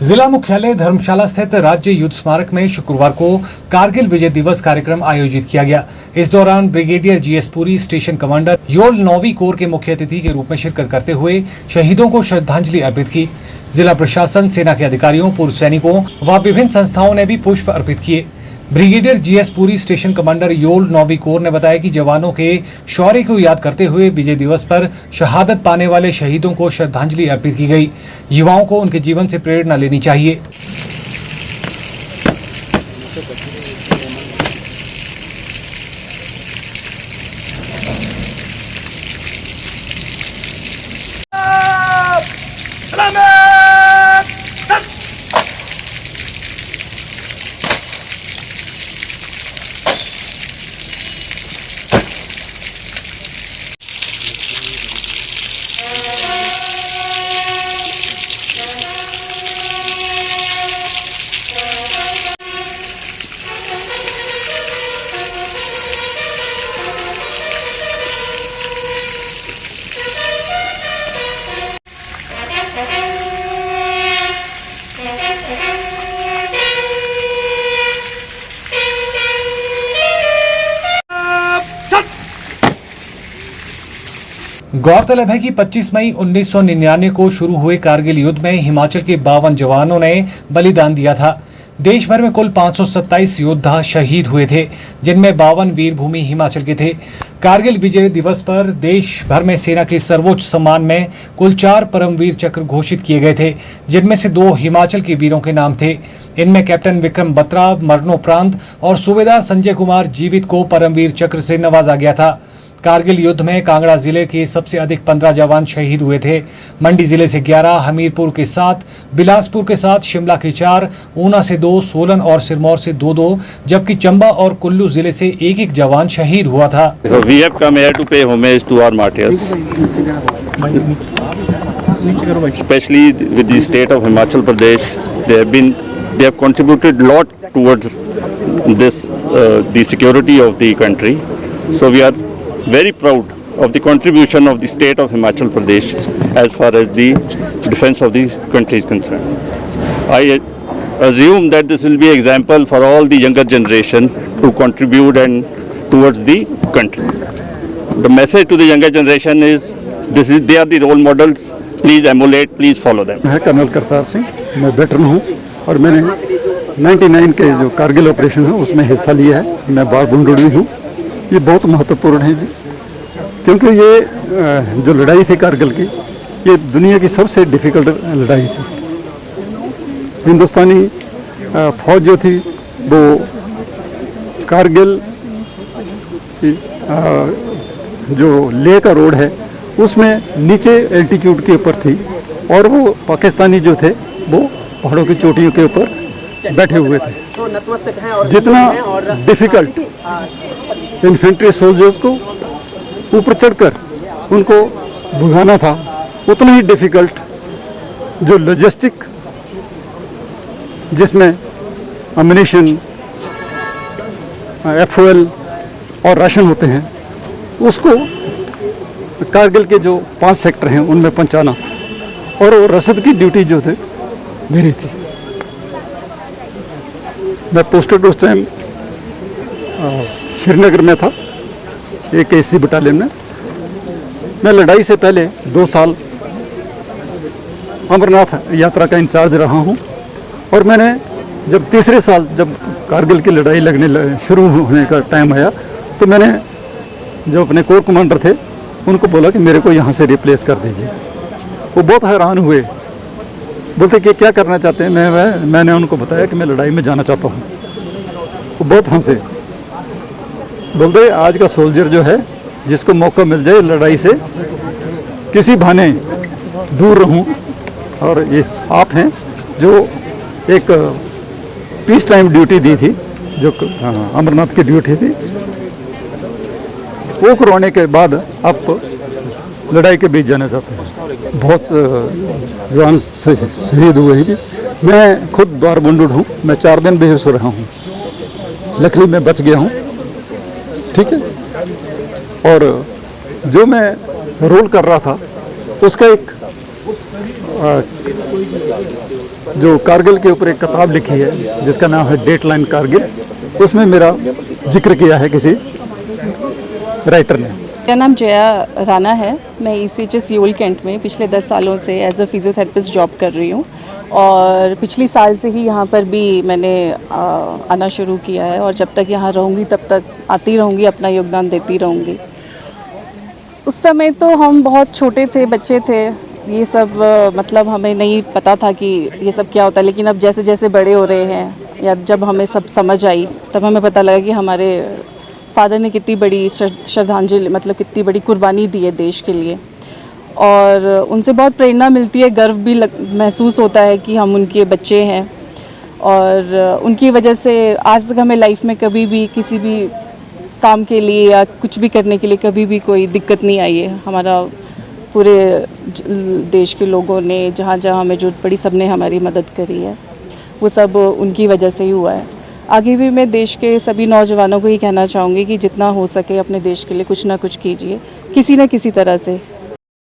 जिला मुख्यालय धर्मशाला स्थित राज्य युद्ध स्मारक में शुक्रवार को कारगिल विजय दिवस कार्यक्रम आयोजित किया गया। इस दौरान brigadier GS Puri, station commander Yol 9वीं कोर के मुख्य अतिथि के रूप में शिरकत करते हुए शहीदों को श्रद्धांजलि अर्पित की। जिला प्रशासन, सेना के अधिकारियों, पूर्व सैनिकों व विभिन्न संस्थाओं ने भी पुष्प अर्पित किए। Brigadier GS Puri, station commander Yol 9वीं कोर ने बताया कि जवानों के शौर्य को याद करते हुए विजय दिवस पर शहादत पाने वाले शहीदों को श्रद्धांजलि अर्पित की गई। युवाओं को उनके जीवन से प्रेरणा लेनी चाहिए। गौरतलब है कि 25 मई 1999 को शुरू हुए कारगिल युद्ध में हिमाचल के 52 जवानों ने बलिदान दिया था। देश भर में कुल 527 योद्धा शहीद हुए थे, जिनमें 52 वीरभूमि हिमाचल के थे। कारगिल विजय दिवस पर देश भर में सेना के सर्वोच्च सम्मान में कुल 4 परमवीर चक्र घोषित किए गए थे, जिनमें से 2 हिमाचल के वीरों के नाम थे। इनमें कैप्टन विक्रम बत्रा मरणोपरांत और सूबेदार संजय कुमार जीवित को परमवीर चक्र से नवाजा गया था। कारगिल युद्ध में कांगड़ा जिले के सबसे अधिक 15 जवान शहीद हुए थे। मंडी जिले से 11, हमीरपुर के 7, बिलासपुर के 7, शिमला के 4, ऊना से 2, सोलन और सिरमौर से 2-2, जबकि चंबा और कुल्लू जिले से 1-1 जवान शहीद हुआ था। We have come here to pay homage to our martyrs, especially with the state of Himachal Pradesh. They have contributed a lot towards this the security of the country. So we are very proud of the contribution of the state of Himachal Pradesh as far as the defense of the country is concerned. I assume that this will be an example for all the younger generation to contribute and towards the country. The message to the younger generation is they are the role models. Please emulate, please follow them. मैं colonel Kartar Singh, मैं veteran हूँ और मैंने 99 के जो Kargil operation है उसमें हिस्सा लिया है। मैं बार बुंडुड़ भी हूँ। ये बहुत महत्वपूर्ण है जी, क्योंकि ये जो लड़ाई थी कारगिल की, ये दुनिया की सबसे डिफ़िकल्ट लड़ाई थी। हिंदुस्तानी फौज जो थी वो कारगिल जो लेह का रोड है उसमें नीचे एल्टीट्यूड के ऊपर थी और वो पाकिस्तानी जो थे वो पहाड़ों की चोटियों के ऊपर बैठे हुए थे। जितना डिफ़िकल्ट इन्फेंट्री सोल्जर्स को ऊपर चढ़कर उनको भगाना था, उतना ही डिफ़िकल्ट जो लॉजिस्टिक जिसमें अम्यूनिशन, एफओएल और राशन होते हैं, उसको कारगिल के जो 5 सेक्टर हैं उनमें पहुंचाना, और वो रसद की ड्यूटी जो थी मेरी थी। मैं पोस्टेड उस टाइम श्रीनगर में था, एक AC बटालियन में। मैं लड़ाई से पहले 2 साल अमरनाथ यात्रा का इंचार्ज रहा हूं, और मैंने जब तीसरे साल जब कारगिल की लड़ाई शुरू होने का टाइम आया तो मैंने जो अपने कोर कमांडर थे उनको बोला कि मेरे को यहाँ से रिप्लेस कर दीजिए। वो बहुत हैरान हुए, बोलते कि क्या करना चाहते हैं। मैंने उनको बताया कि मैं लड़ाई में जाना चाहता हूँ। वो बहुत हंसे, बोलते आज का सोल्जर जो है जिसको मौका मिल जाए लड़ाई से किसी बहाने दूर रहूं, और ये आप हैं जो एक पीस टाइम ड्यूटी दी थी, जो अमरनाथ की ड्यूटी थी, वो करवाने के बाद आप लड़ाई के बीच जाना चाहते हैं। बहुत जवान शहीद हुए हैं जी। मैं खुद बार बुंडुड़ हूँ, मैं 4 दिन बेहोश रहा हूँ, लकली में बच गया हूँ, ठीक है। और जो मैं रोल कर रहा था उसका एक जो कारगिल के ऊपर एक किताब लिखी है जिसका नाम है डेडलाइन कारगिल, उसमें मेरा जिक्र किया है किसी राइटर ने। मेरा नाम जया राणा है। मैं ECHS सियोल कैंट में पिछले 10 सालों से एज अ फिजियोथेरेपिस्ट जॉब कर रही हूँ और पिछली साल से ही यहाँ पर भी मैंने आना शुरू किया है और जब तक यहाँ रहूँगी तब तक आती रहूँगी, अपना योगदान देती रहूँगी। उस समय तो हम बहुत छोटे थे, बच्चे थे, ये सब मतलब हमें नहीं पता था कि ये सब क्या होता है, लेकिन अब जैसे जैसे बड़े हो रहे हैं या जब हमें सब समझ आई तब हमें पता लगा कि हमारे फादर ने कितनी बड़ी श्रद्धांजलि, मतलब कितनी बड़ी कुर्बानी दी है देश के लिए और उनसे बहुत प्रेरणा मिलती है, गर्व भी महसूस होता है कि हम उनके बच्चे हैं और उनकी वजह से आज तक हमें लाइफ में कभी भी किसी भी काम के लिए या कुछ भी करने के लिए कभी भी कोई दिक्कत नहीं आई है। हमारा पूरे देश के लोगों ने जहाँ जहाँ हमें जो पड़ी सब ने हमारी मदद करी है, वो सब उनकी वजह से ही हुआ है। आगे भी मैं देश के सभी नौजवानों को ही कहना चाहूँगी कि जितना हो सके अपने देश के लिए कुछ ना कुछ कीजिए, किसी न किसी तरह से।